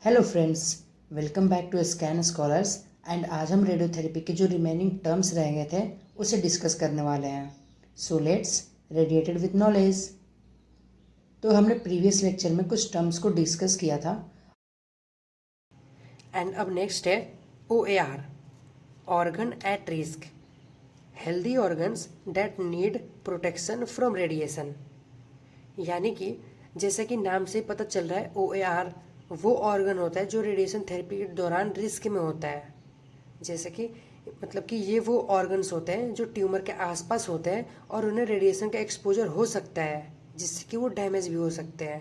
Hello friends, welcome back to scan scholars. And आज हम radiotherapy के जो रिमेनिंग टर्म्स रह गए थे उसे डिस्कस करने वाले हैं। So let's radiated with knowledge. तो हमने प्रीवियस लेक्चर में कुछ टर्म्स को डिस्कस किया था। एंड अब नेक्स्ट है OAR, organ at risk, healthy organs that need protection from radiation. यानी कि जैसे कि नाम से पता चल रहा है OAR वो ऑर्गन होता है जो रेडिएशन थेरेपी के दौरान रिस्क में होता है। जैसे कि मतलब कि ये वो ऑर्गन्स होते हैं जो ट्यूमर के आसपास होते हैं और उन्हें रेडिएशन का एक्सपोजर हो सकता है जिससे कि वो डैमेज भी हो सकते हैं।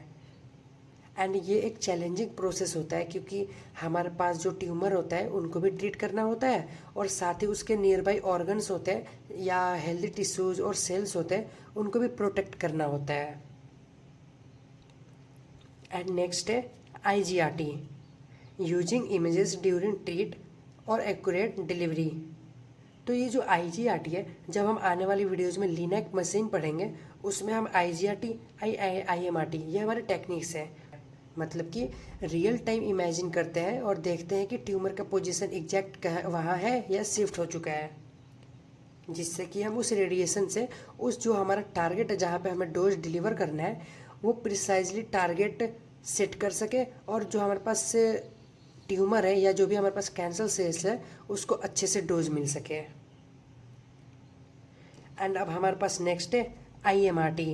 एंड ये एक चैलेंजिंग प्रोसेस होता है क्योंकि हमारे पास जो ट्यूमर होता है उनको भी ट्रीट करना होता है और साथ ही उसके नियर बाई ऑर्गन्स होते हैं या हेल्दी टिश्यूज और सेल्स होते हैं उनको भी प्रोटेक्ट करना होता है। एंड नेक्स्ट है IGRT, using images during treat और एक्यूरेट डिलीवरी। तो ये जो IGRT है, जब हम आने वाली वीडियोज़ में लिनैक मशीन पढ़ेंगे उसमें हम IGRT IMRT ये हमारे टेक्निक्स हैं। मतलब कि रियल टाइम इमेजिन करते हैं और देखते हैं कि ट्यूमर का पोजीशन एग्जैक्ट वहाँ है या शिफ्ट हो चुका है, जिससे कि हम उस रेडिएशन से उस जो हमारा टारगेट है जहाँ पे हमें डोज डिलीवर करना है वो प्रिसाइजली टारगेट सेट कर सके और जो हमारे पास से ट्यूमर है या जो भी हमारे पास कैंसर सेल्स है उसको अच्छे से डोज मिल सके। एंड अब हमारे पास नेक्स्ट है IMRT,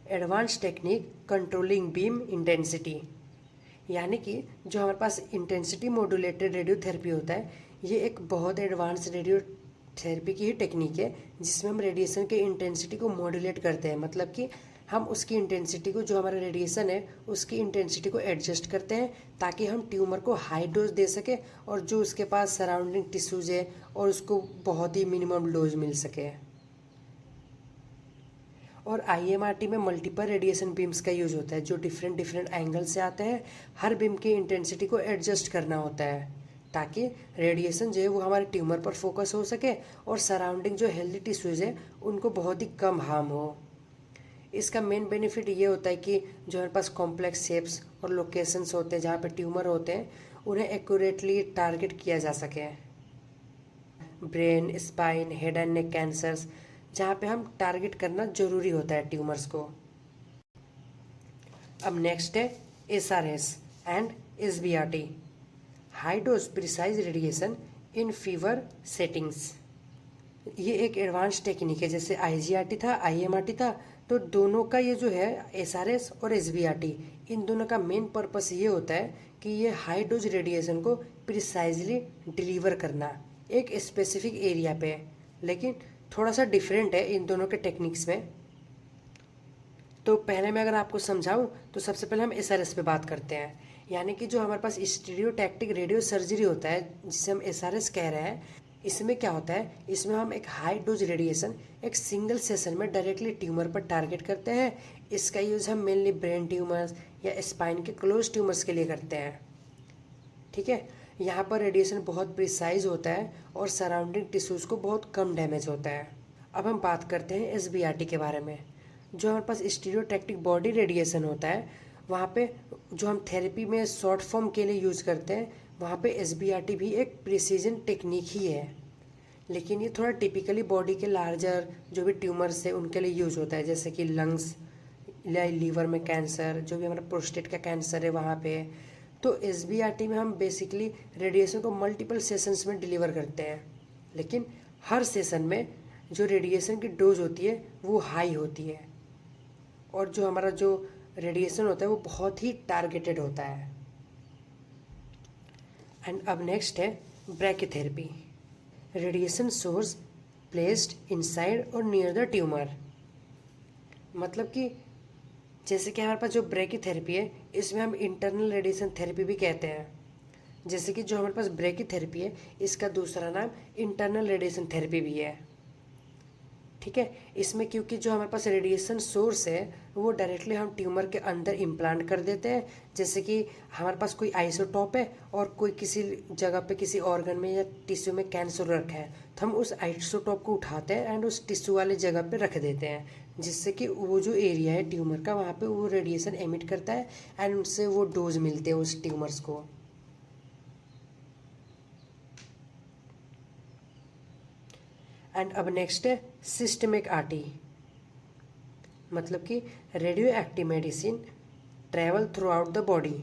advance technique controlling beam intensity. यानी कि जो हमारे पास इंटेंसिटी मॉड्यूलेटेड रेडियोथेरेपी होता है ये एक बहुत एडवांस रेडियोथेरेपी की ही टेक्निक है जिसमें हम रेडिएशन के इंटेंसिटी को मॉड्यूलेट करते हैं। मतलब कि हम उसकी इंटेंसिटी को जो हमारा रेडिएशन है उसकी इंटेंसिटी को एडजस्ट करते हैं ताकि हम ट्यूमर को हाई डोज दे सके और जो उसके पास सराउंडिंग टिश्यूज है और उसको बहुत ही मिनिमम डोज मिल सके। और IMRT में मल्टीपल रेडिएशन बीम्स का यूज होता है जो डिफरेंट डिफरेंट एंगल से आते हैं। हर बीम की इंटेंसिटी को एडजस्ट करना होता है ताकि रेडिएशन जो है वो हमारे ट्यूमर पर फोकस हो सके और सराउंडिंग जो हेल्दी टिश्यूज है उनको बहुत ही कम हार्म हो। इसका मेन बेनिफिट ये होता है कि जो हमारे पास कॉम्प्लेक्स शेप्स और लोकेशंस होते हैं जहाँ पे ट्यूमर होते हैं उन्हें एक्यूरेटली टारगेट किया जा सके। Brain, spine, head and neck cancers जहाँ पे हम टारगेट करना जरूरी होता है ट्यूमर्स को। अब नेक्स्ट है SRS and SBRT, high dose precise radiation in fever settings. ये एक एडवांस टेक्निक है, जैसे IGRT था, IMRT था, तो दोनों का ये जो है SRS और SBRT इन दोनों का मेन पर्पस ये होता है कि ये हाई डोज रेडिएशन को प्रिसाइजली डिलीवर करना एक स्पेसिफिक एरिया पे, लेकिन थोड़ा सा डिफरेंट है इन दोनों के टेक्निक्स में। तो पहले मैं अगर आपको समझाऊं तो सबसे पहले हम SRS पे बात करते हैं। यानी कि जो हमारे पास स्टीरियोटैक्टिक रेडियो सर्जरी होता है जिसे हम SRS कह रहे हैं, इसमें क्या होता है, इसमें हम एक हाई डोज रेडिएशन एक सिंगल सेशन में डायरेक्टली ट्यूमर पर टारगेट करते हैं। इसका यूज़ हम मेनली ब्रेन ट्यूमर्स या स्पाइन के क्लोज ट्यूमर्स के लिए करते हैं। ठीक है, यहाँ पर रेडिएशन बहुत प्रिसाइज होता है और सराउंडिंग टिश्यूज़ को बहुत कम डैमेज होता है। अब हम बात करते हैं SBRT के बारे में। जो हमारे पास स्टीरियोटैक्टिक बॉडी रेडिएशन होता है वहाँ पे जो हम थेरेपी में शॉर्ट फॉर्म के लिए यूज़ करते हैं वहाँ पे SBRT भी एक प्रिसीजन टेक्निक ही है, लेकिन ये थोड़ा टिपिकली बॉडी के लार्जर जो भी ट्यूमर्स है उनके लिए यूज़ होता है, जैसे कि लंग्स या लीवर में कैंसर, जो भी हमारा प्रोस्टेट का कैंसर है वहाँ पे। तो SBRT में हम बेसिकली रेडिएशन को मल्टीपल सेशंस में डिलीवर करते हैं, लेकिन हर सेशन में जो रेडिएशन की डोज होती है वो हाई होती है और जो हमारा जो रेडिएशन होता है वो बहुत ही टारगेटेड होता है। एंड अब नेक्स्ट है brachytherapy, radiation source placed inside और नियर द ट्यूमर। मतलब कि जैसे कि हमारे पास जो ब्रैकीथेरेपी है इसमें हम इंटरनल रेडिएशन थेरेपी भी कहते हैं। जैसे कि जो हमारे पास ब्रैकीथेरेपी है इसका दूसरा नाम इंटरनल रेडिएशन थेरेपी भी है। ठीक है, इसमें क्योंकि जो हमारे पास रेडिएशन सोर्स है वो डायरेक्टली हम ट्यूमर के अंदर इम्प्लांट कर देते हैं। जैसे कि हमारे पास कोई आइसोटॉप है और कोई किसी जगह पे किसी ऑर्गन में या टिश्यू में कैंसर रखा है तो हम उस आइसोटॉप को उठाते हैं एंड उस टिश्यू वाली जगह पे रख देते हैं जिससे कि वो जो एरिया है ट्यूमर का वहाँ पे वो रेडिएशन एमिट करता है एंड उससे वो डोज मिलते हैं उस ट्यूमर्स को। एंड अब नेक्स्ट है सिस्टमिक आरटी, मतलब कि radio active medicine travel through out the body.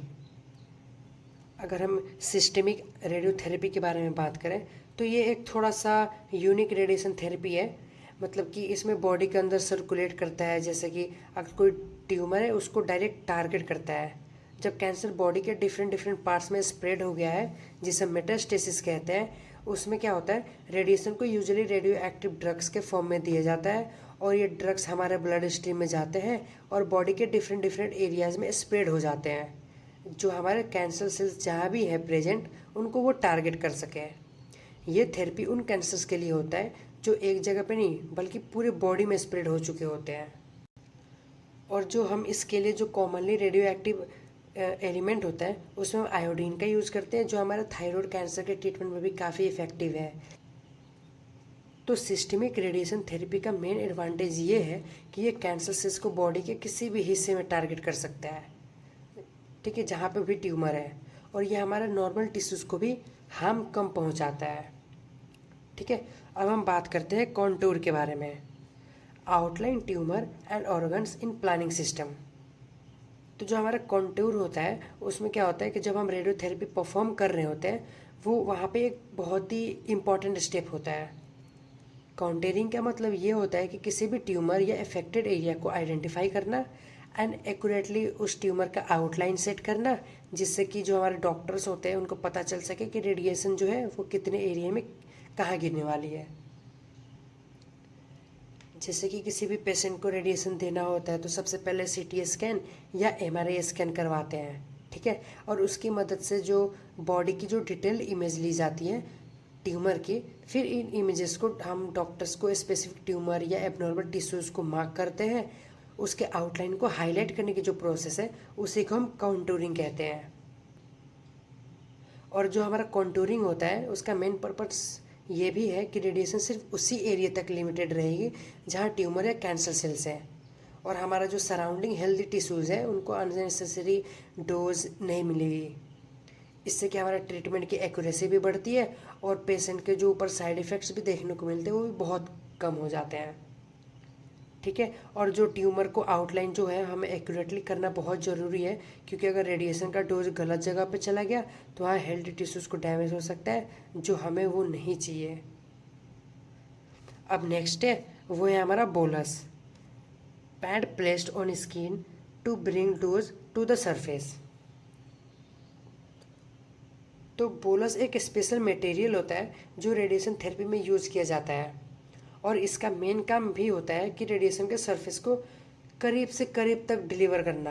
अगर हम सिस्टमिक रेडियोथेरेपी के बारे में बात करें तो ये एक थोड़ा सा यूनिक रेडिएशन थेरेपी है, मतलब कि इसमें बॉडी के अंदर सर्कुलेट करता है। जैसे कि अगर कोई ट्यूमर है उसको डायरेक्ट टारगेट करता है। जब कैंसर बॉडी के डिफरेंट डिफरेंट पार्ट्स में स्प्रेड हो गया है, जिसे मेटास्टेसिस कहते हैं, उसमें क्या होता है, रेडिएशन को यूजुअली रेडियो एक्टिव ड्रग्स के फॉर्म में दिया जाता है और ये ड्रग्स हमारे ब्लड स्ट्रीम में जाते हैं और बॉडी के डिफरेंट डिफरेंट एरियाज़ में स्प्रेड हो जाते हैं। जो हमारे कैंसर सेल्स जहाँ भी है प्रेजेंट, उनको वो टारगेट कर सके। ये थेरेपी उन कैंसर्स के लिए होता है जो एक जगह पे नहीं बल्कि पूरे बॉडी में स्प्रेड हो चुके होते हैं। और जो हम इसके लिए जो कॉमनली रेडियो एक्टिव एलिमेंट होता है उसमें हम आयोडीन का यूज़ करते हैं, जो हमारे थायराइड कैंसर के ट्रीटमेंट में भी काफ़ी इफ़ेक्टिव है। तो सिस्टमिक रेडिएशन थेरेपी का मेन एडवांटेज ये है कि ये कैंसर सेल्स को बॉडी के किसी भी हिस्से में टारगेट कर सकता है, ठीक है, जहाँ पे भी ट्यूमर है, और ये हमारे नॉर्मल टिश्यूज़ को भी हार्म कम पहुँचाता है। ठीक है, अब हम बात करते हैं कॉन्टूर के बारे में। Outline tumour and organs in planning system. तो जो हमारा कॉन्टूर होता है उसमें क्या होता है कि जब हम रेडियोथेरेपी परफॉर्म कर रहे होते हैं वो वहाँ पे एक बहुत ही इम्पॉर्टेंट स्टेप होता है। काउंटरिंग का मतलब ये होता है कि किसी भी ट्यूमर या अफेक्टेड एरिया को आइडेंटिफाई करना एंड एक्यूरेटली उस ट्यूमर का आउटलाइन सेट करना, जिससे कि जो हमारे डॉक्टर्स होते हैं उनको पता चल सके कि रेडिएशन जो है वो कितने एरिया में कहाँ गिरने वाली है। जैसे कि किसी भी पेशेंट को रेडिएशन देना होता है तो सबसे पहले सीटी स्कैन या एमआरआई स्कैन करवाते हैं, ठीक है, और उसकी मदद से जो बॉडी की जो डिटेल इमेज ली जाती है ट्यूमर की, फिर इन इमेजेस को हम डॉक्टर्स को स्पेसिफिक ट्यूमर या एबनॉर्मल टिश्यूज़ को मार्क करते हैं। उसके आउटलाइन को हाईलाइट करने की जो प्रोसेस है उसी को हम काउंटूरिंग कहते हैं। और जो हमारा कॉन्टूरिंग होता है उसका मेन पर्पस ये भी है कि रेडिएशन सिर्फ उसी एरिया तक लिमिटेड रहेगी जहाँ ट्यूमर या कैंसर सेल्स हैं, और हमारा जो सराउंडिंग हेल्दी टिश्यूज़ है उनको अननेसेसरी डोज नहीं मिलेगी। इससे कि हमारा ट्रीटमेंट की एक्यूरेसी भी बढ़ती है और पेशेंट के जो ऊपर साइड इफ़ेक्ट्स भी देखने को मिलते हैं वो भी बहुत कम हो जाते हैं। ठीक है, और जो ट्यूमर को आउटलाइन जो है हमें एक्यूरेटली करना बहुत ज़रूरी है, क्योंकि अगर रेडिएशन का डोज गलत जगह पे चला गया तो वहाँ हेल्दी टिश्यूज़ को डैमेज हो सकता है, जो हमें वो नहीं चाहिए। अब नेक्स्ट है वो है हमारा bolus, pad placed on skin to bring dose to the surface. तो बोलस एक स्पेशल मटेरियल होता है जो रेडिएशन थेरेपी में यूज़ किया जाता है, और इसका मेन काम भी होता है कि रेडिएशन के सरफेस को करीब से करीब तक डिलीवर करना।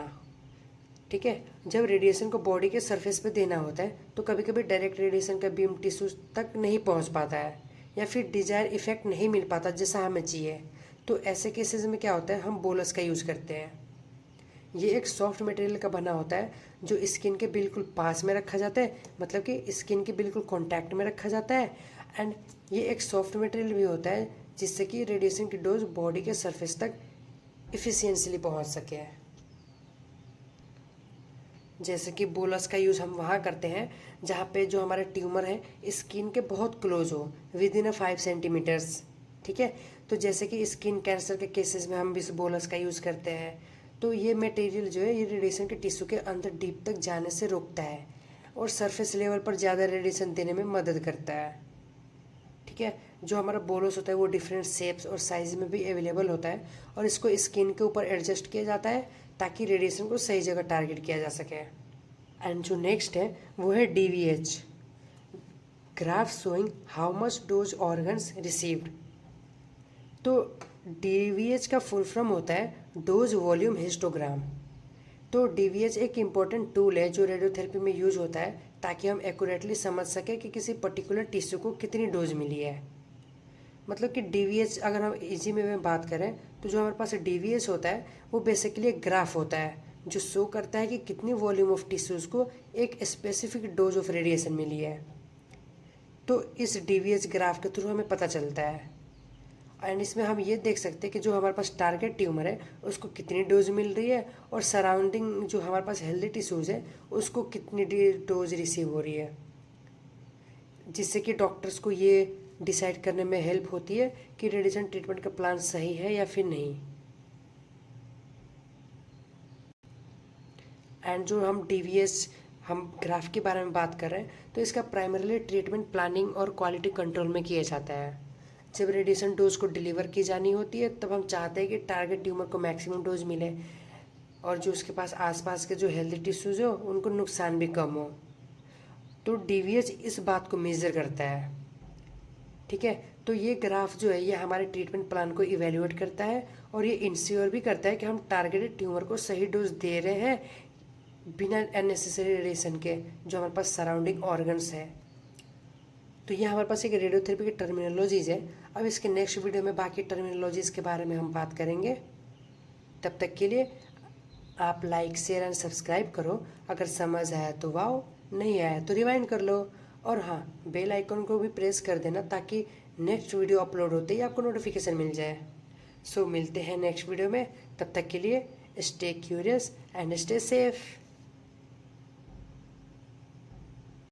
ठीक है, जब रेडिएशन को बॉडी के सरफेस पे देना होता है तो कभी कभी डायरेक्ट रेडिएशन का बीम टिश्यूज तक नहीं पहुंच पाता है या फिर डिजायर इफेक्ट नहीं मिल पाता जैसा हमें चाहिए। तो ऐसे केसेस में क्या होता है, हम बोलस का यूज़ करते हैं। ये एक सॉफ्ट मटेरियल का बना होता है जो स्किन के बिल्कुल पास में रखा जाता है, मतलब कि स्किन के बिल्कुल कांटेक्ट में रखा जाता है, एंड ये एक सॉफ्ट मटेरियल भी होता है जिससे कि रेडिएशन की डोज बॉडी के सरफेस तक इफ़िशियंटली पहुंच सके। जैसे कि बोलस का यूज़ हम वहाँ करते हैं जहाँ पे जो हमारा ट्यूमर है स्किन के बहुत क्लोज हो, विद इन 5 सेंटीमीटर्स। ठीक है, तो जैसे कि स्किन कैंसर के केसेस में हम इस बोलस का यूज़ करते हैं। तो ये मटेरियल जो है ये रेडिएशन के टिश्यू के अंदर डीप तक जाने से रोकता है और सरफेस लेवल पर ज़्यादा रेडिएशन देने में मदद करता है। ठीक है, जो हमारा बोलस होता है वो डिफरेंट शेप्स और साइज में भी अवेलेबल होता है और इसको स्किन के ऊपर एडजस्ट किया जाता है ताकि रेडिएशन को सही जगह टारगेट किया जा सके। एंड जो नेक्स्ट है वो है DVH, graph showing how much dose organs received. तो DVH का फुल फॉर्म होता है डोज वॉल्यूम हिस्टोग्राम। तो DVH एक इम्पॉर्टेंट टूल है जो रेडियोथेरेपी में यूज होता है ताकि हम एक्यूरेटली समझ सकें कि किसी पर्टिकुलर टिश्यू को कितनी डोज मिली है। मतलब कि DVH अगर हम इजी में बात करें तो जो हमारे पास DVH होता है वो बेसिकली एक ग्राफ होता है जो शो करता है कि कितनी वॉल्यूम ऑफ टिश्यूज़ को एक स्पेसिफिक डोज ऑफ रेडिएशन मिली है। तो इस DVH ग्राफ के थ्रू हमें पता चलता है। एंड इसमें हम ये देख सकते हैं कि जो हमारे पास टारगेट ट्यूमर है उसको कितनी डोज मिल रही है और सराउंडिंग जो हमारे पास हेल्दी टिश्यूज़ है उसको कितनी डोज रिसीव हो रही है, जिससे कि डॉक्टर्स को ये डिसाइड करने में हेल्प होती है कि रेडिएशन ट्रीटमेंट का प्लान सही है या फिर नहीं। एंड जो हम डीवीएस हम ग्राफ के बारे में बात कर रहे हैं तो इसका प्राइमरीली ट्रीटमेंट प्लानिंग और क्वालिटी कंट्रोल में किया जाता है। जब रेडिएशन डोज को डिलीवर की जानी होती है तब हम चाहते हैं कि टारगेट ट्यूमर को मैक्सिमम डोज मिले और जो उसके पास आसपास के जो हेल्दी टिश्यूज हो उनको नुकसान भी कम हो। तो डीवीएस इस बात को मेज़र करता है, ठीक है। तो ये ग्राफ जो है ये हमारे ट्रीटमेंट प्लान को इवेल्युएट करता है और ये इंश्योर भी करता है कि हम टारगेटेड ट्यूमर को सही डोज दे रहे हैं बिना अननेसेसरी रेडिएशन के जो हमारे पास सराउंडिंग ऑर्गन्स है। तो ये हमारे पास एक रेडियोथेरेपी की टर्मिनोलॉजीज़ है। अब इसके नेक्स्ट वीडियो में बाकी टर्मिनोलॉजीज़ के बारे में हम बात करेंगे। तब तक के लिए आप लाइक शेयर एंड सब्सक्राइब करो। अगर समझ आया तो वाओ, नहीं आया तो रिवाइंड कर लो। और हाँ, बेल आइकन को भी प्रेस कर देना ताकि नेक्स्ट वीडियो अपलोड होते ही आपको नोटिफिकेशन मिल जाए। सो मिलते हैं नेक्स्ट वीडियो में। तब तक के लिए stay curious and stay safe.